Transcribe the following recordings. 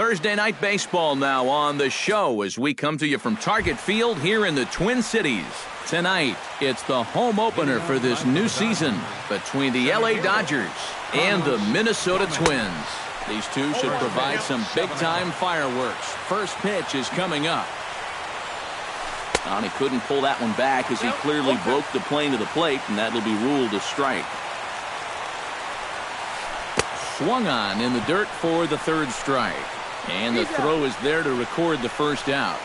Thursday Night Baseball now on the show as we come to you from Target Field here in the Twin Cities. Tonight, it's the home opener for this new season between the LA Dodgers and the Minnesota Twins. These two should provide some big-time fireworks. First pitch is coming up. And he couldn't pull that one back as he clearly broke the plane to the plate, and that'll be ruled a strike. Swung on in the dirt for the third strike. And the throw is there to record the first out.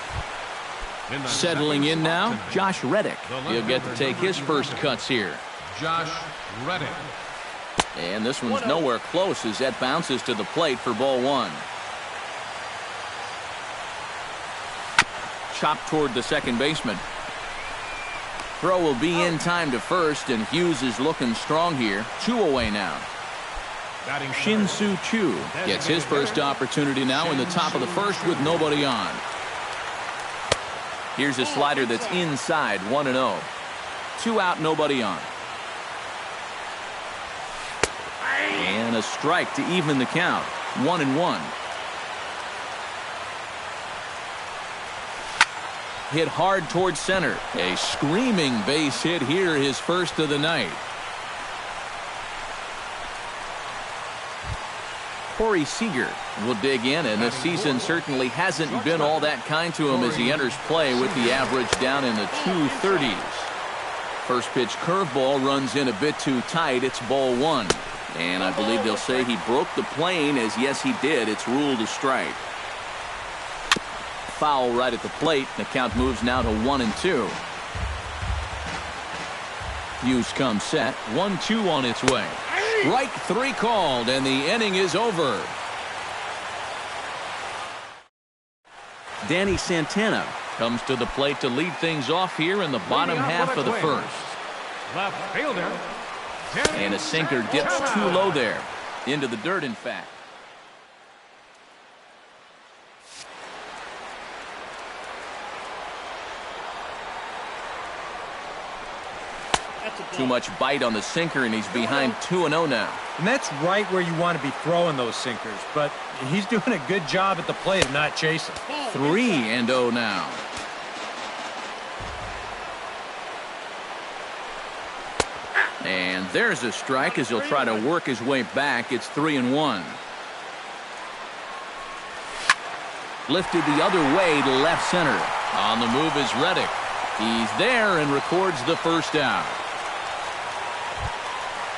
Settling in now, Josh Reddick. He'll get to take his first cuts here. Josh Reddick. And this one's nowhere close as that bounces to the plate for ball one. Chopped toward the second baseman. Throw will be in time to first, and Hughes is looking strong here. 2 away now. Shin-Soo Choo gets his first opportunity now in the top of the first with nobody on. Here's a slider that's inside, 1-0. 2 out, nobody on. And a strike to even the count, 1-1. Hit hard towards center. A screaming base hit here, his first of the night. Corey Seager will dig in, and this season certainly hasn't been all that kind to him as he enters play with the average down in the 230s. First pitch curveball runs in a bit too tight. It's ball one. And I believe they'll say he broke the plane, as yes he did. It's ruled a strike. Foul right at the plate. The count moves now to 1-2. Hughes comes set. 1-2 on its way. Strike 3 called, and the inning is over. Danny Santana comes to the plate to lead things off here in the bottom half of the first. Left fielder. And a sinker dips too low there. Into the dirt, in fact. Too much bite on the sinker, and he's behind 2-0 now. And that's right where you want to be throwing those sinkers, but he's doing a good job at the plate of not chasing. 3-0 now. And there's a strike as he'll try to work his way back. It's 3-1. Lifted the other way to left center. On the move is Reddick. He's there and records the first out.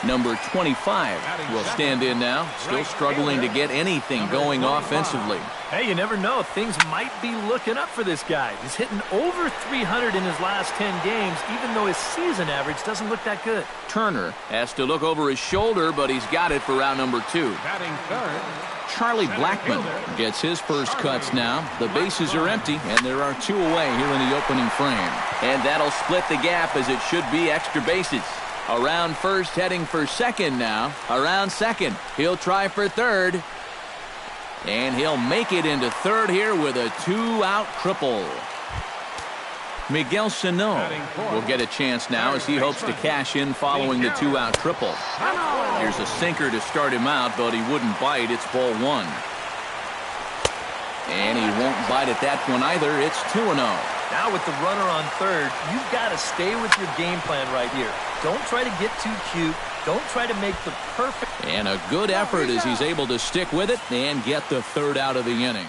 Number 25 will stand in now, still struggling to get anything going offensively. Hey, you never know. Things might be looking up for this guy. He's hitting over 300 in his last 10 games, even though his season average doesn't look that good. Turner has to look over his shoulder, but he's got it for round number 2. Batting third. Charlie Blackmon gets his first cuts now. The bases are empty, and there are 2 away here in the opening frame. And that'll split the gap, as it should be extra bases. Around first, heading for second now. Around second. He'll try for third. And he'll make it into third here with a 2-out triple. Miguel Sano will get a chance now as he hopes to cash in following the 2-out triple. Here's a sinker to start him out, but he wouldn't bite. It's ball one. And he won't bite at that one either. It's 2-0. Now with the runner on third, you've got to stay with your game plan right here. Don't try to get too cute. Don't try to make the perfect. And a good effort as he's able to stick with it and get the third out of the inning.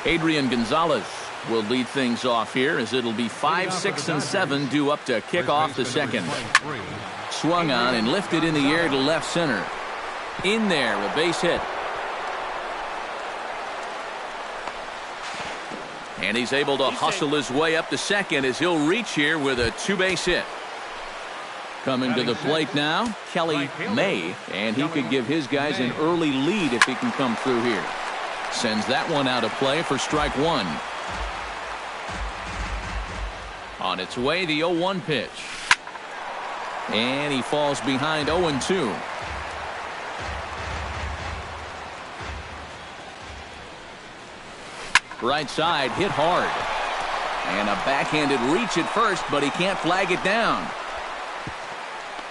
Adrian Gonzalez will lead things off here as it'll be 5, 6, and 7 due up to kick off the second. Swung on and lifted in the air to left center. In there, a base hit. And he's able to hustle his way up to second as he'll reach here with a two-base hit. Coming to the plate now, Kelly May, and he could give his guys an early lead if he can come through here. Sends that one out of play for strike one. On its way, the 0-1 pitch. And he falls behind 0-2. Right side, hit hard. And a backhanded reach at first, but he can't flag it down.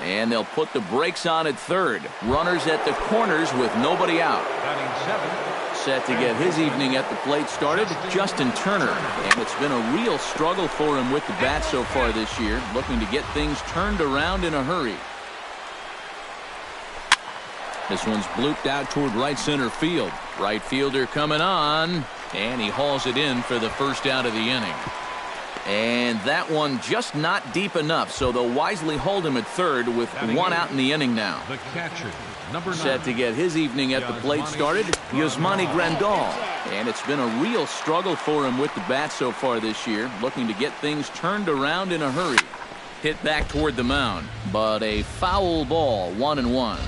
And they'll put the brakes on at third. Runners at the corners with nobody out. Set to get his evening at the plate started, Justin Turner. And it's been a real struggle for him with the bat so far this year, looking to get things turned around in a hurry. This one's blooped out toward right center field. Right fielder coming on, and he hauls it in for the first out of the inning. And that one just not deep enough, so they'll wisely hold him at third with one out in the inning now. The catcher, number 9. Set to get his evening at the plate started, Yasmani Grandal. And it's been a real struggle for him with the bat so far this year, looking to get things turned around in a hurry. Hit back toward the mound, but a foul ball, 1-1.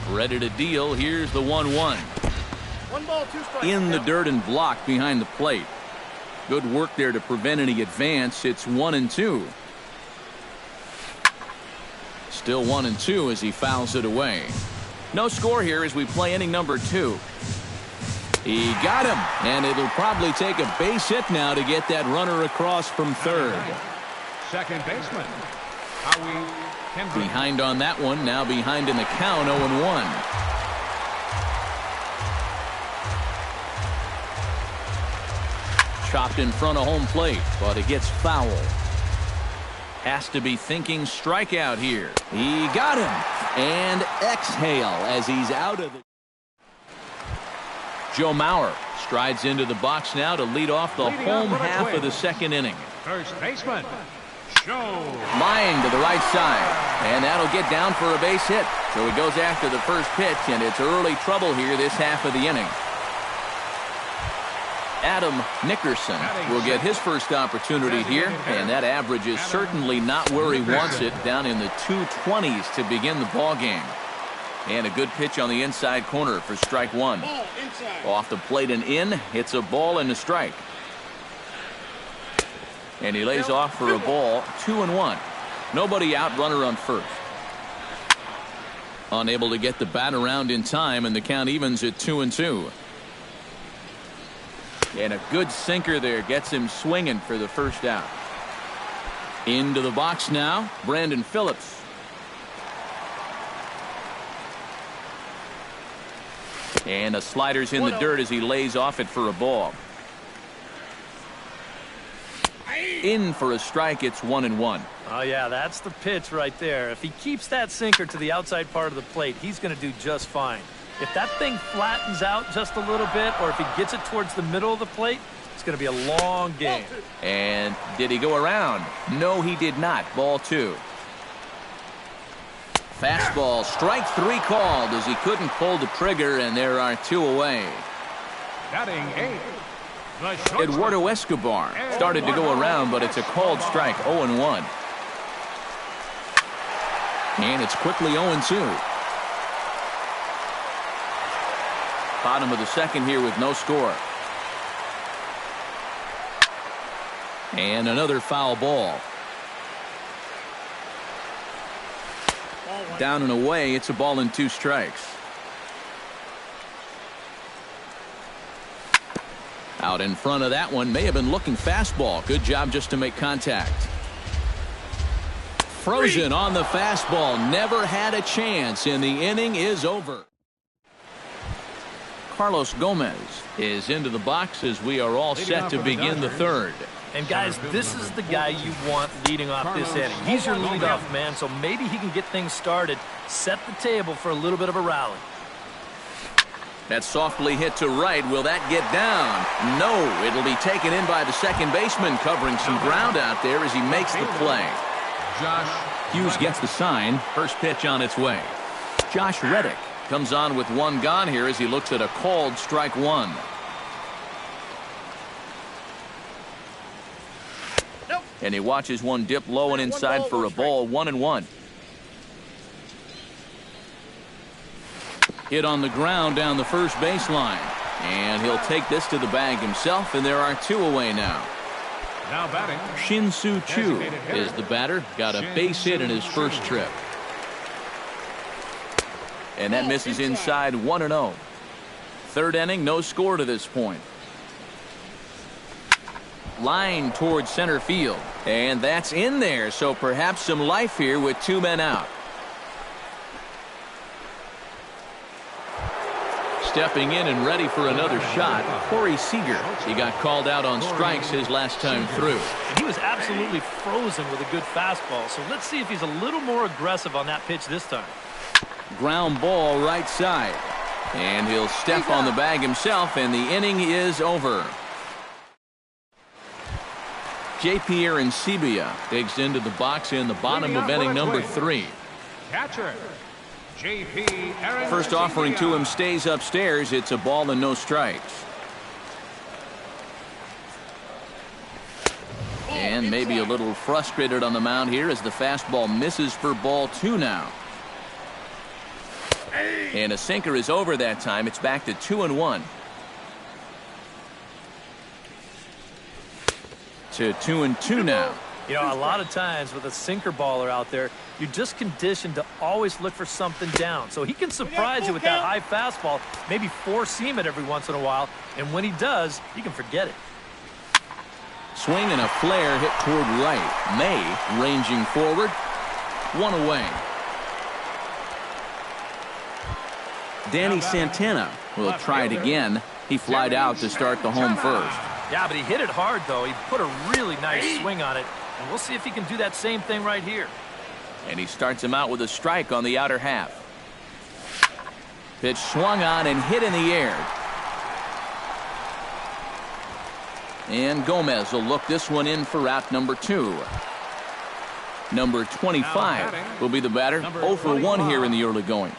Ready to deal, here's the 1-1. 1 ball, 2 strikes. In the dirt and blocked behind the plate. Good work there to prevent any advance. It's 1-2. Still 1-2 as he fouls it away. No score here as we play inning number 2. He got him, and it'll probably take a base hit now to get that runner across from third. Second baseman, Howie Kendrick. Behind on that one, now behind in the count, 0-1. Chopped in front of home plate, but it gets foul. Has to be thinking strikeout here. He got him, and exhale as he's out of the. Joe Mauer strides into the box now to lead off the home half of the second inning. First baseman, Joe. Line to the right side, and that'll get down for a base hit. So he goes after the first pitch, and it's early trouble here this half of the inning. Adam Nickerson will get his first opportunity here, and that average is certainly not where he wants it, down in the 220s to begin the ball game. And a good pitch on the inside corner for strike one. Off the plate and in, it's a ball and a strike. And he lays off for a ball, 2-1. Nobody out, runner on first. Unable to get the bat around in time, and the count evens at 2-2. And a good sinker there gets him swinging for the first out. Into the box now, Brandon Phillips. And a slider's in the dirt as he lays off it for a ball. In for a strike, it's 1-1. Oh, yeah, that's the pitch right there. If he keeps that sinker to the outside part of the plate, he's going to do just fine. If that thing flattens out just a little bit, or if he gets it towards the middle of the plate, it's going to be a long game. And did he go around? No, he did not. Ball 2. Fastball, strike 3 called as he couldn't pull the trigger, and there are 2 away. Batting 8. Eduardo Escobar started to go around, but it's a called strike, 0-1. And it's quickly 0-2. Bottom of the second here with no score. And another foul ball. Down and away, it's a ball and 2 strikes. Out in front of that one, may have been looking fastball. Good job just to make contact. Frozen on the fastball, never had a chance, and the inning is over. Carlos Gomez is into the box as we are all set to begin the third. And guys, this is the guy you want leading off this inning. He's your leadoff man, so maybe he can get things started, set the table for a little bit of a rally. That softly hit to right. Will that get down? No, it'll be taken in by the second baseman, covering some ground out there as he makes the play. Hughes gets the sign. First pitch on its way. Josh Reddick comes on with 1 gone here as he looks at a called strike 1. And he watches one dip low and inside for a ball, 1-1. Hit on the ground down the first baseline. And he'll take this to the bag himself, and there are 2 away now. Now batting. Shin-Soo Choo is the batter. Got a base hit in his first trip. And that misses inside, 1-0. Third inning, no score to this point. Line towards center field. And that's in there, so perhaps some life here with 2 men out. Stepping in and ready for another shot, Corey Seager. He got called out on strikes his last time through. And he was absolutely frozen with a good fastball, so let's see if he's a little more aggressive on that pitch this time. Ground ball right side. And he'll step on the bag himself, and the inning is over. J.P. Arancibia digs into the box in the bottom of inning number 3. Catcher. J.P. First offering to him stays upstairs. It's a ball and no strikes. And maybe a little frustrated on the mound here as the fastball misses for ball 2 now. And a sinker is over that time. It's back to 2-1. To 2-2 now. You know, a lot of times with a sinker baller out there, you're just conditioned to always look for something down. So he can surprise you with that high fastball, maybe four-seam it every once in a while, and when he does, you can forget it. Swing and a flare hit toward right. May ranging forward. 1 away. Danny Santana will try it again. He flied out to start the home first. Yeah, but he hit it hard, though. He put a really nice swing on it, and we'll see if he can do that same thing right here. And he starts him out with a strike on the outer half. Pitch swung on and hit in the air. And Gomez will look this one in for out number 2. Number 25 will be the batter. 0 for 1 here in the early going.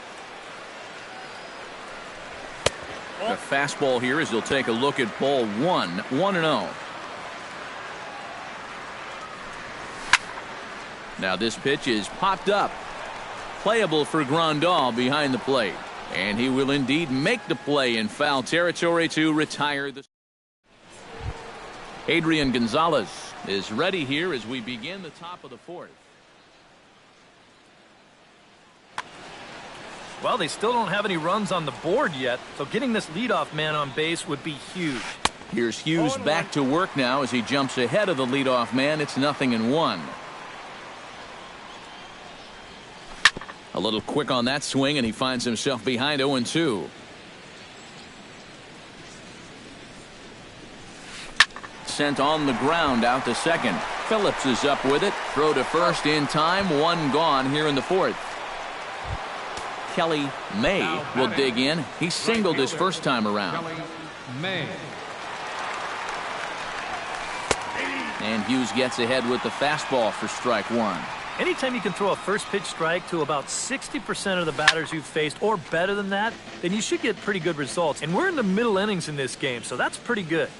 The fastball here as he'll take a look at ball 1. 1-0. Now this pitch is popped up. Playable for Grandal behind the plate. And he will indeed make the play in foul territory to retire the... Adrian Gonzalez is ready here as we begin the top of the 4th. Well, they still don't have any runs on the board yet, so getting this leadoff man on base would be huge. Here's Hughes back to work now as he jumps ahead of the leadoff man. It's 0-1. A little quick on that swing, and he finds himself behind 0-2. Sent on the ground out to second. Phillips is up with it. Throw to first in time. 1 gone here in the 4th. Kelly May will dig in. He singled his first time around. And Hughes gets ahead with the fastball for strike 1. Anytime you can throw a first pitch strike to about 60% of the batters you've faced or better than that, then you should get pretty good results. And we're in the middle innings in this game, so that's pretty good.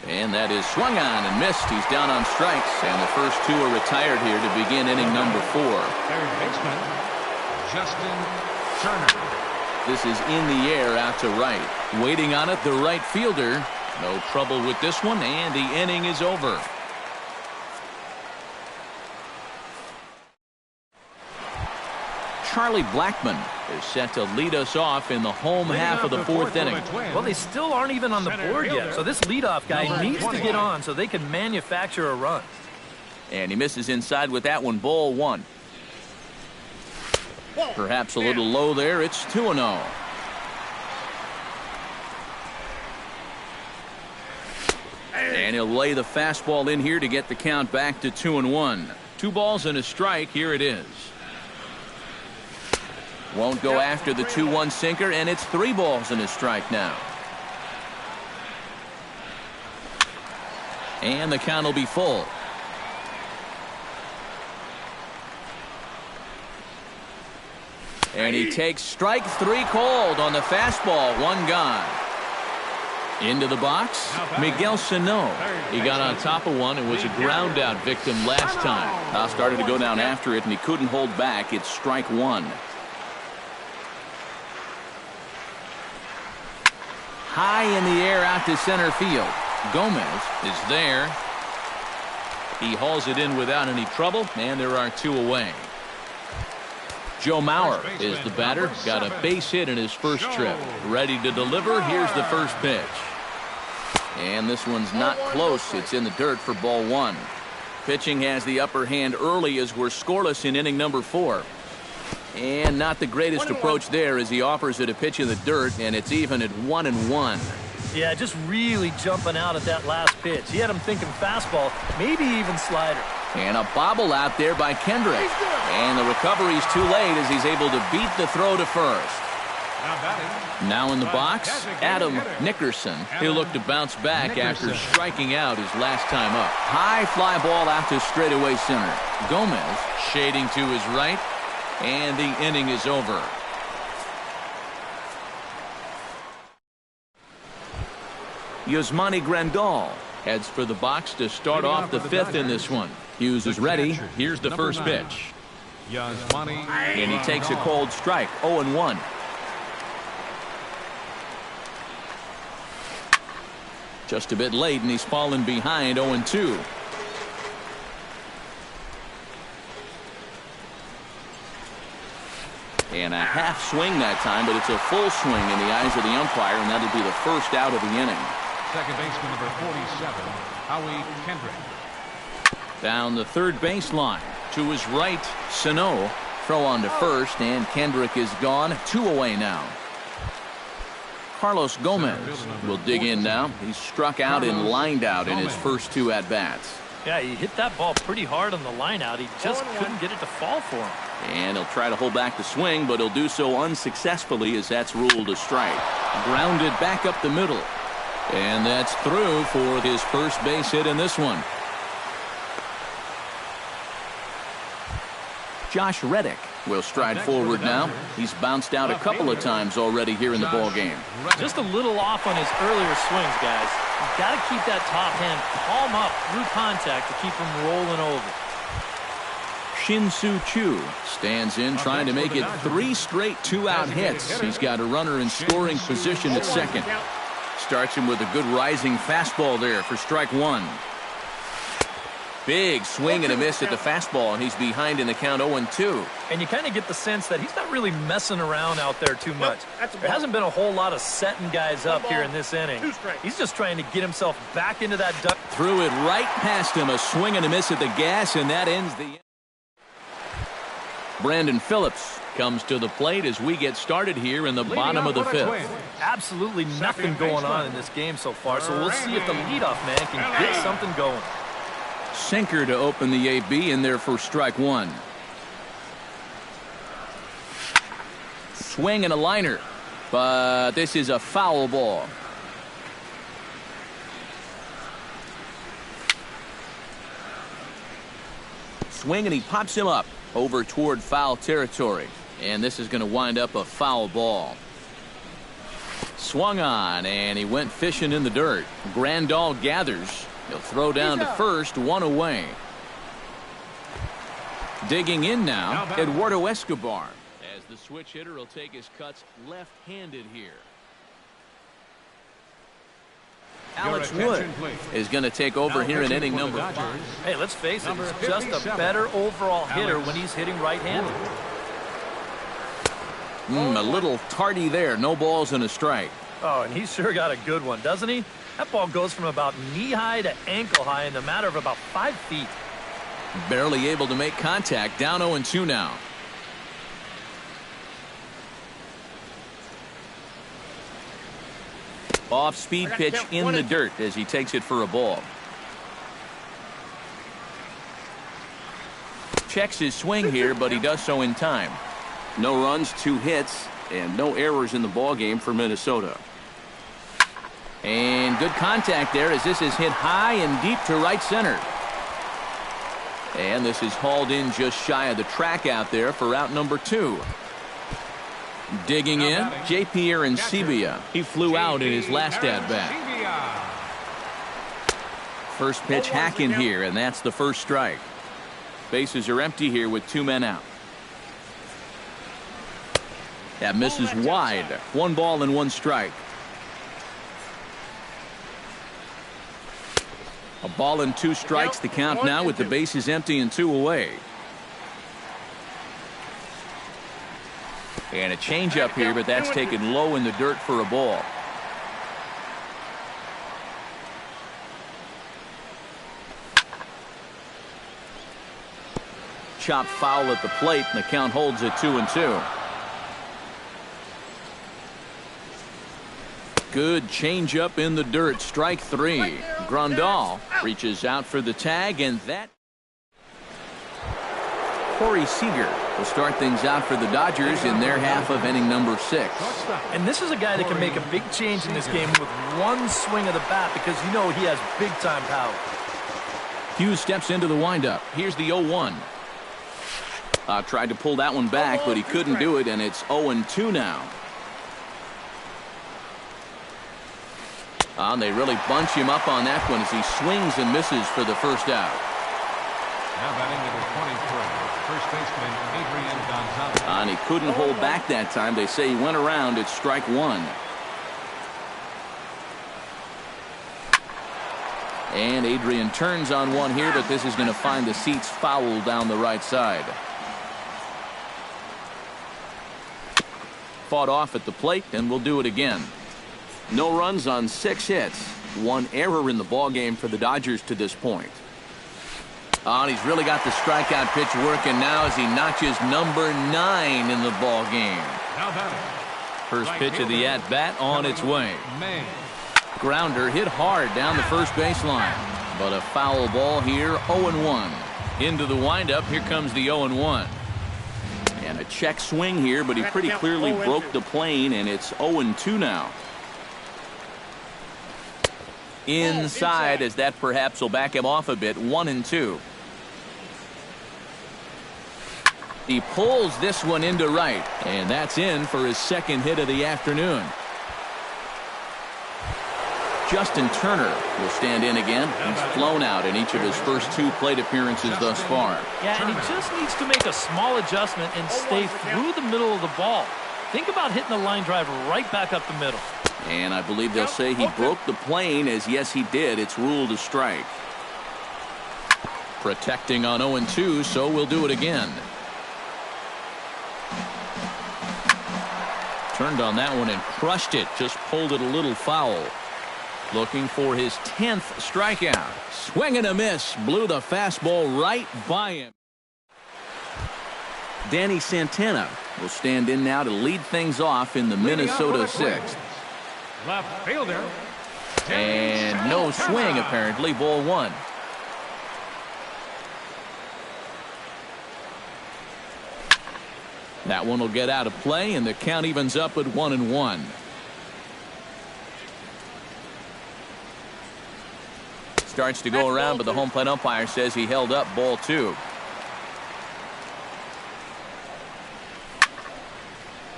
And that is swung on and missed. He's down on strikes, and the first 2 are retired here to begin inning number 4. Third baseman, Justin Turner. This is in the air out to right. Waiting on it, the right fielder. No trouble with this one, and the inning is over. Charlie Blackmon is set to lead us off in the home half of the 4th inning. Well, they still aren't even on the board yet, so this leadoff guy needs to get on so they can manufacture a run. And he misses inside with that one. Ball 1. Perhaps a little low there. It's 2-0. And he'll lay the fastball in here to get the count back to 2-1. 2 balls and a strike. Here it is. Won't go after the 2-1 sinker, and it's 3 balls and a strike now. And the count will be full. And he takes strike 3 called on the fastball. 1 gone. Into the box, Miguel Sano. He got on top of one and was a ground out victim last time. Started to go down after it, and he couldn't hold back. It's strike one. High in the air out to center field. Gomez is there. He hauls it in without any trouble, and there are two away. Joe Mauer is the batter. Got a base hit in his first trip. Ready to deliver. Here's the first pitch. And this one's not close. It's in the dirt for ball one. Pitching has the upper hand early as we're scoreless in inning number 4. And not the greatest approach there as he offers it a pitch in the dirt, and it's even at 1-1. Yeah, just really jumping out at that last pitch. He had him thinking fastball, maybe even slider. And a bobble out there by Kendrick. And the recovery's too late as he's able to beat the throw to first. Now in the box, Adam Nickerson. He'll look to bounce back after striking out his last time up. High fly ball out to straightaway center. Gomez shading to his right, and the inning is over. Yasmani Grandal heads for the box to start off the 5th in this one. Hughes is ready. Here's the first pitch. And he takes a cold strike. 0-1. Just a bit late, and he's fallen behind. 0-2. And a half swing that time, but it's a full swing in the eyes of the umpire, and that'll be the first out of the inning. Second baseman number 47, Howie Kendrick. Down the third baseline. To his right, Sano. Throw on to first, and Kendrick is gone. 2 away now. Carlos Gomez will dig in now. He's struck out and lined out in his first 2 at-bats. Yeah, he hit that ball pretty hard on the line out. He just couldn't get it to fall for him. And he'll try to hold back the swing, but he'll do so unsuccessfully as that's ruled a strike. Grounded back up the middle. And that's through for his first base hit in this one. Josh Reddick will stride forward now. He's bounced out a couple of times already here in the ball game. Just a little off on his earlier swings, guys. You've got to keep that top hand palm up through contact to keep him rolling over. Shin-Soo Choo stands in, trying to make it 3 straight 2-out hits. He's got a runner in scoring position at second. Starts him with a good rising fastball there for strike 1. Big swing and a miss at the fastball, and he's behind in the count. 0-2. And you kind of get the sense that he's not really messing around out there too much. There hasn't been a whole lot of setting guys up here in this inning. He's just trying to get himself back into that duck. Threw it right past him. A swing and a miss at the gas, and that ends the... Brandon Phillips comes to the plate as we get started here in the bottom of the 5th. Absolutely nothing going on in this game so far, so we'll see if the leadoff man can get something going. Sinker to open the AB in there for strike 1. Swing and a liner, but this is a foul ball. Swing and he pops him up over toward foul territory, and this is going to wind up a foul ball. Swung on, and he went fishing in the dirt. Grandal gathers. He'll throw down to first. 1 away. Digging in now, Eduardo Escobar, as the switch hitter will take his cuts left-handed here. Alex Wood is going to take over here in inning number 5. Hey, let's face it, he's just a better overall hitter when he's hitting right-handed. A little tardy there. No balls and a strike. Oh, and he's sure got a good one, doesn't he? That ball goes from about knee-high to ankle-high in the matter of about 5 feet. Barely able to make contact. Down 0-2 now. Off-speed pitch in the dirt as he takes it for a ball. Checks his swing here, but he does so in time. No runs, 2 hits, and no errors in the ball game for Minnesota. And good contact there as this is hit high and deep to right center. And this is hauled in just shy of the track out there for out number 2. Digging in, J.P. Arancibia. He flew out in his last at-bat. First pitch hacking here, and that's the first strike. Bases are empty here with 2 men out. That misses wide. 1 ball and 1 strike. A ball and 2 strikes the count now with the bases empty and 2 away. And a changeup here, but that's taken low in the dirt for a ball. Chopped foul at the plate, and the count holds at 2-2. Good changeup in the dirt. Strike 3. Grandal reaches out for the tag, and that Corey Seager will start things out for the Dodgers in their half of inning number 6. And this is a guy that can make a big change in this game with 1 swing of the bat, because you know he has big-time power. Hughes steps into the windup. Here's the 0-1. Tried to pull that one back, but he couldn't do it, and it's 0-2 now. They really bunch him up on that one as he swings and misses for the first out. Now batting number 23, first baseman Adrian Gonzalez. And he couldn't hold back that time. They say he went around. It's strike 1. And Adrian turns on one here, but this is going to find the seats foul down the right side. Fought off at the plate, and we'll do it again. No runs on 6 hits. 1 error in the ballgame for the Dodgers to this point. And he's really got the strikeout pitch working now as he notches number 9 in the ballgame. First pitch of the at-bat on its way. Grounder hit hard down the first baseline. But a foul ball here, 0-1. Into the windup, here comes the 0-1. And a check swing here, but he pretty clearly broke the plane, and it's 0-2 now. Inside, as that perhaps will back him off a bit. 1-2. He pulls this one into right, and that's in for his 2nd hit of the afternoon. Justin Turner will stand in again. He's flown out in each of his first 2 plate appearances thus far. Yeah, and he just needs to make a small adjustment and stay through the middle of the ball. Think about hitting the line drive right back up the middle. And I believe they'll say he broke the plane, as yes he did. It's ruled a strike. Protecting on 0-2, so we'll do it again. Turned on that one and crushed it. Just pulled it a little foul. Looking for his 10th strikeout. Swing and a miss. Blew the fastball right by him. Danny Santana will stand in now to lead things off in the Minnesota 6th. Left fielder. And no swing, apparently. Ball 1. That one will get out of play, and the count evens up at 1-1. Starts to go around, but the home plate umpire says he held up ball 2.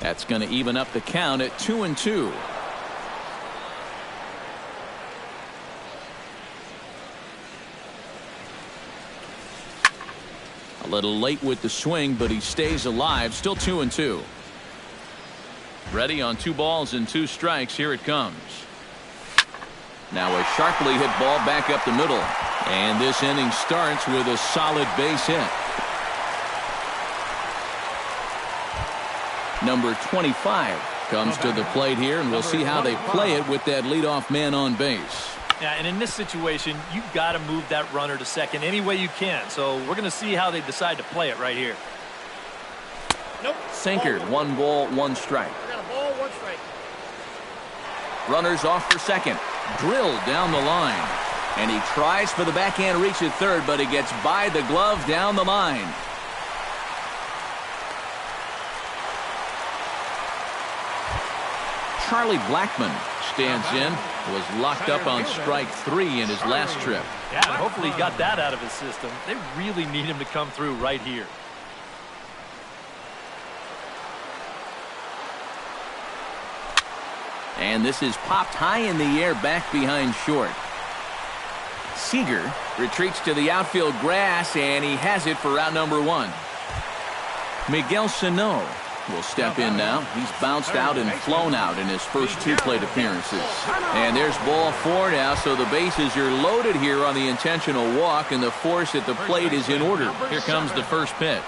That's going to even up the count at 2-2. A little late with the swing, but he stays alive. Still 2-2. Ready on 2 balls and 2 strikes. Here it comes. Now a sharply hit ball back up the middle. And this inning starts with a solid base hit. Number 25 comes to the plate here, and we'll see how they play it with that leadoff man on base. Yeah, and in this situation, you've got to move that runner to second any way you can. So we're going to see how they decide to play it right here. Nope. Sinker, 1 ball, 1 strike. I got a ball, 1 strike. Runners off for second. Drilled down the line. And he tries for the backhand reach at third, but he gets by the glove down the line. Charlie Blackmon stands in. Was locked up on strike 3 in his last trip. Yeah, and hopefully he got that out of his system. They really need him to come through right here. And this is popped high in the air back behind short. Seager retreats to the outfield grass, and he has it for out number 1. Miguel Sano will step in now. He's bounced out and flown out in his first 2 plate appearances. And there's ball 4 now, so the bases are loaded here on the intentional walk, and the force at the plate is in order. Here comes the first pitch.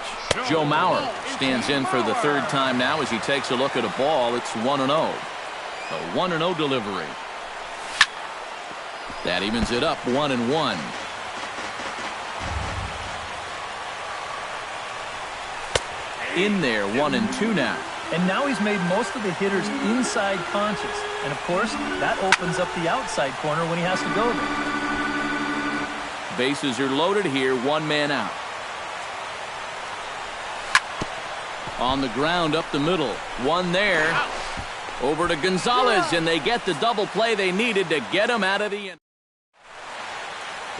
Joe Mauer stands in for the 3rd time now as he takes a look at a ball. It's 1-0. A 1-0 delivery. That evens it up 1-1. In there, 1-2 now. And now he's made most of the hitters inside conscious. And, of course, that opens up the outside corner when he has to go there. Bases are loaded here, 1 man out. On the ground up the middle. 1 there. Over to Gonzalez, and they get the double play they needed to get him out of the inning.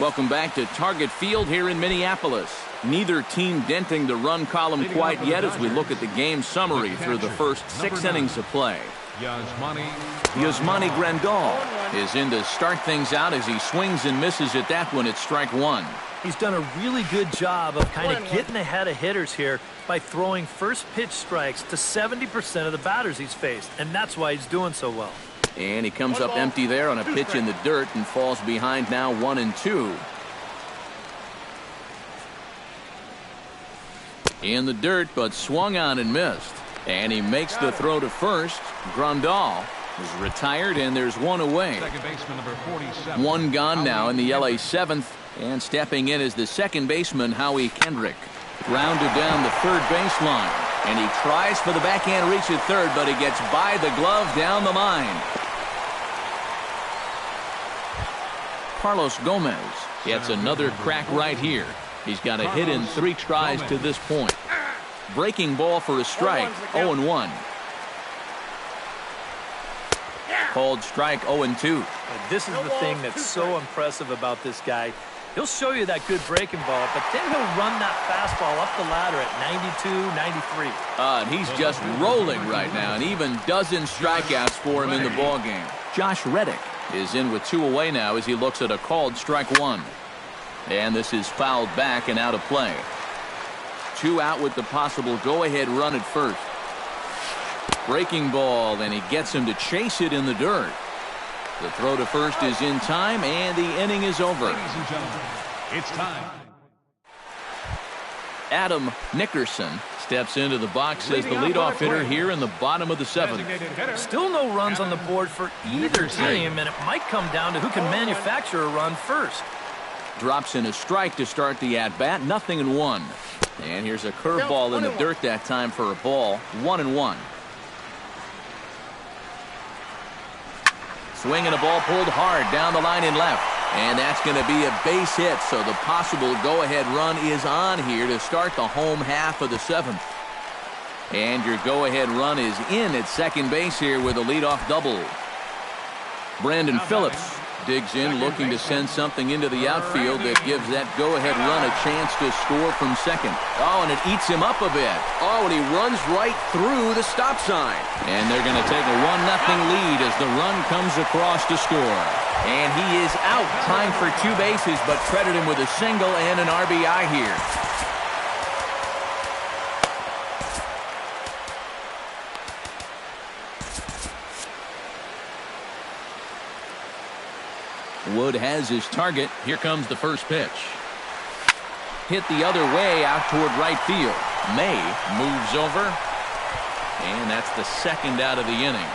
Welcome back to Target Field here in Minneapolis. Neither team denting the run column quite yet as we look at the game summary through the first 6 innings of play. Yasmani Grandal is in to start things out as he swings and misses at that one at strike 1. He's done a really good job of kind of getting ahead of hitters here by throwing first pitch strikes to 70% of the batters he's faced, and that's why he's doing so well. And he comes up empty there on a pitch in the dirt and falls behind now 1-2. In the dirt, but swung on and missed. And he makes the throw to first. Grandal is retired, and there's 1 away. Second baseman number 47. 1 gone now in the LA 7th. And stepping in is the second baseman, Howie Kendrick. Grounded down the third baseline. And he tries for the backhand reach at third, but he gets by the glove down the line. Carlos Gomez gets another crack right here. He's got a hit in 3 tries to this point. Breaking ball for a strike, 0-1. Called strike, 0-2. This is the thing that's so impressive about this guy. He'll show you that good breaking ball, but then he'll run that fastball up the ladder at 92, 93. And he's just rolling right now, and even dozen strikeouts for him in the ballgame. Josh Reddick is in with 2 away now as he looks at a called strike 1. And this is fouled back and out of play. 2 out with the possible go-ahead run at first. Breaking ball, and he gets him to chase it in the dirt. The throw to first is in time, and the inning is over. Ladies and gentlemen, it's time. Adam Nickerson steps into the box as the leadoff hitter here in the bottom of the 7th. Still no runs on the board for either team, and it might come down to who can manufacture a run first. Drops in a strike to start the at-bat, 0-1. And here's a curveball in the dirt that time for a ball, 1-1. Swinging a ball pulled hard down the line in left. And that's going to be a base hit, so the possible go-ahead run is on here to start the home half of the 7th. And your go-ahead run is in at second base here with a leadoff double. Brandon Phillips digs in, looking to send something into the outfield that gives that go-ahead run a chance to score from second. Oh, and it eats him up a bit. Oh, and he runs right through the stop sign. And they're going to take a 1-0 lead as the run comes across to score. And he is out. Time for 2 bases, but credit him with a single and an RBI here. Wood has his target. Here comes the first pitch. Hit the other way out toward right field. May moves over. And that's the second out of the inning.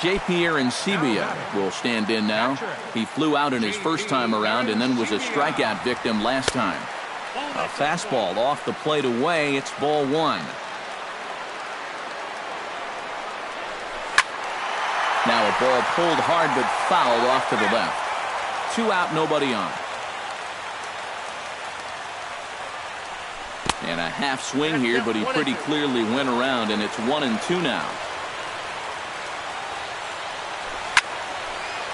J.P. Arancibia will stand in now. He flew out in his first time around and then was a strikeout victim last time. A fastball off the plate away. It's ball 1. Now a ball pulled hard but fouled off to the left. 2 out, nobody on. And a half swing here, but he pretty clearly went around, and it's 1-2 now.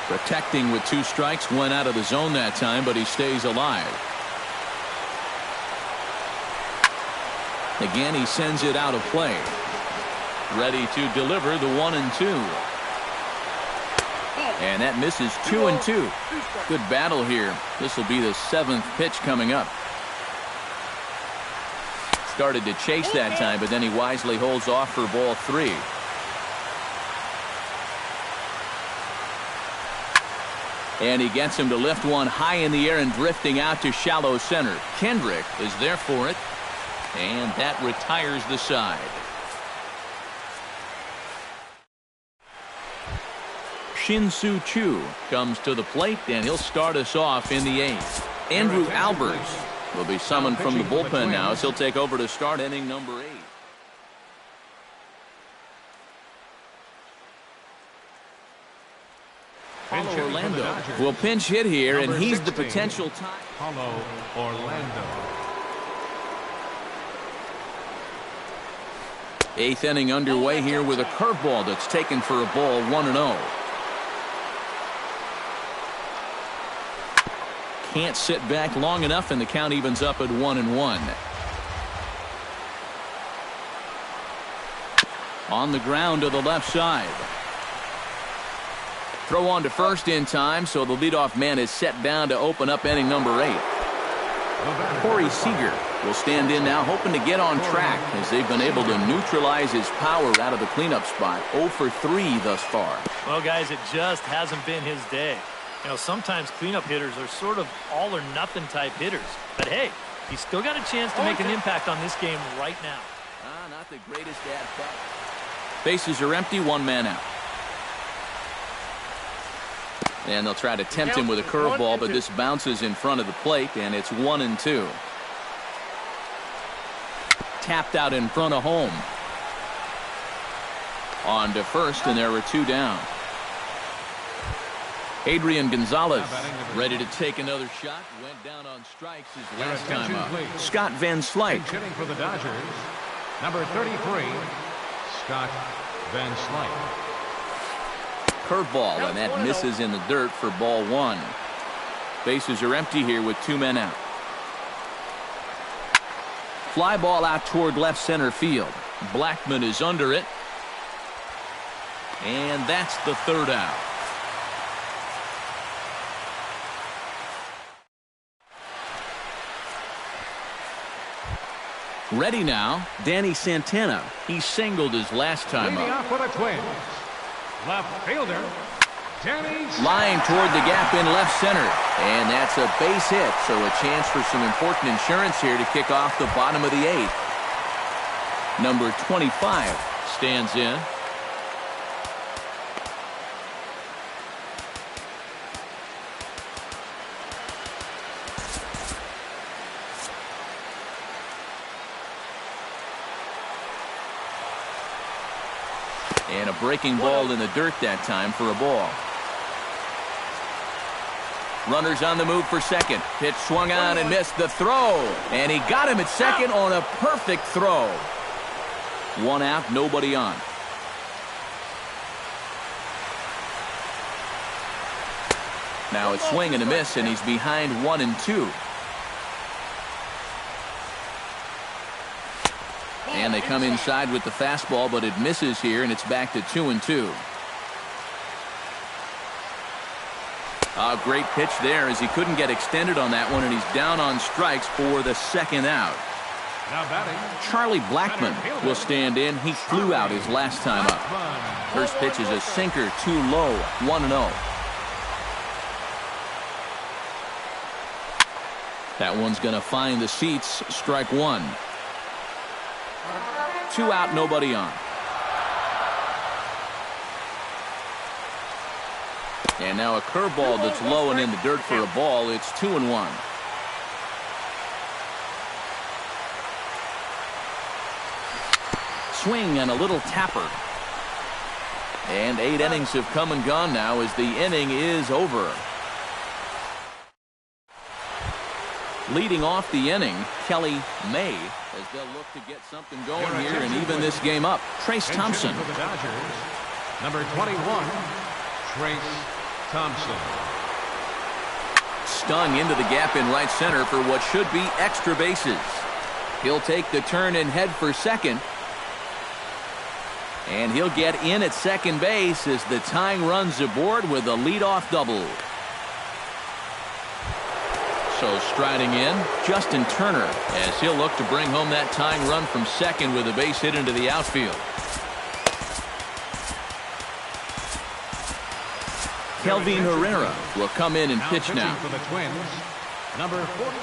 Protecting with 2 strikes, went out of the zone that time, but he stays alive. Again, he sends it out of play. Ready to deliver the 1-2. And that misses 2-2. Good battle here. This will be the 7th pitch coming up. Started to chase that time, but then he wisely holds off for ball 3. And he gets him to lift one high in the air and drifting out to shallow center. Kendrick is there for it. And that retires the side. Shin-Soo Choo comes to the plate, and he'll start us off in the 8th. Andrew Albers will be summoned from the bullpen now as he'll take over to start inning number 8. Paulo Orlando will pinch hit here, and he's the potential tie. Paulo Orlando. 8th inning underway here with a curveball that's taken for a ball, 1-0. Can't sit back long enough, and the count evens up at 1-1. On the ground to the left side. Throw on to first in time, so the leadoff man is set down to open up inning number 8. Corey Seager will stand in now, hoping to get on track as they've been able to neutralize his power out of the cleanup spot. 0 for 3 thus far. Well, guys, it just hasn't been his day. You know, sometimes cleanup hitters are sort of all or nothing type hitters. But hey, he's still got a chance to make an impact on this game right now. Not the greatest at bat. Bases are empty, 1 man out. And they'll try to tempt him with a curveball, but this bounces in front of the plate, and it's 1-2. Tapped out in front of home. On to first, and there were 2 down. Adrian Gonzalez ready to take another shot. Went down on strikes his last time up. Scott Van Slyke. Hitting for the Dodgers, number 33, Scott Van Slyke. Curveball, and that misses in the dirt for ball 1. Bases are empty here with 2 men out. Fly ball out toward left center field. Blackman is under it. And that's the 3rd out. Ready now, Danny Santana. He singled his last time Leading up. off for the Twins, left fielder, Danny Line toward the gap in left center. And that's a base hit, so a chance for some important insurance here to kick off the bottom of the 8th. Number 25 stands in. And a breaking ball in the dirt that time for a ball. Runners on the move for second. Pitch swung on and missed the throw. And he got him at second on a perfect throw. 1 out, nobody on. Now it's swing and a miss, and he's behind 1-2. And they come inside with the fastball, but it misses here, and it's back to 2-2. A great pitch there as he couldn't get extended on that one, and he's down on strikes for the 2nd out. now batting. Charlie Blackman will stand in. He flew out his last time up. First pitch is a sinker, too low, 1-0. That one's going to find the seats. Strike 1. 2 out, nobody on. And now a curveball that's low and in the dirt for a ball. It's 2-1. Swing and a little tapper. And 8 innings have come and gone now as the inning is over. Leading off the inning, Kelly May, as they'll look to get something going here and even this game up. Trace Thompson. For the Dodgers, number 21, Trace Thompson. Stung into the gap in right center for what should be extra bases. He'll take the turn and head for second. And he'll get in at second base as the tying runs aboard with a leadoff double. So striding in, Justin Turner, as he'll look to bring home that tying run from second with a base hit into the outfield. Kelvin Herrera will come in and pitch now. For the Twins, number 40.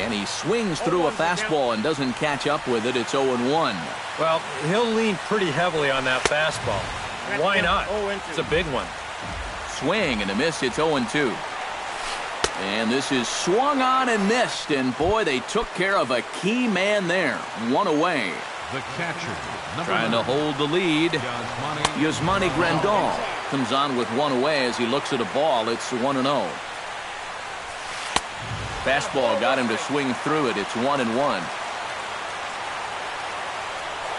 And he swings through a fastball and doesn't catch up with it. It's 0-1. Well, he'll lean pretty heavily on that fastball. Why not? It's a big one. Swing and a miss. It's 0-2. And this is swung on and missed. And boy, they took care of a key man there. One away. The catcher, trying to hold the lead. Yasmani Grandal comes on with one away as he looks at a ball. It's 1-0. Fastball got him to swing through it. It's 1-1.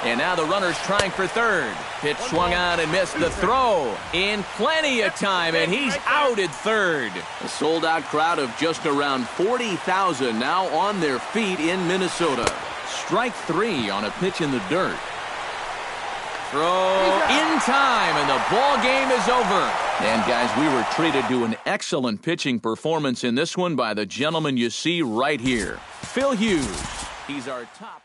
And now the runner's trying for third. Pitch swung on and missed. The throw in plenty of time, and he's out at third. A sold-out crowd of just around 40,000 now on their feet in Minnesota. Strike three on a pitch in the dirt. Throw in time, and the ball game is over. And, guys, we were treated to an excellent pitching performance in this one by the gentleman you see right here, Phil Hughes. He's our top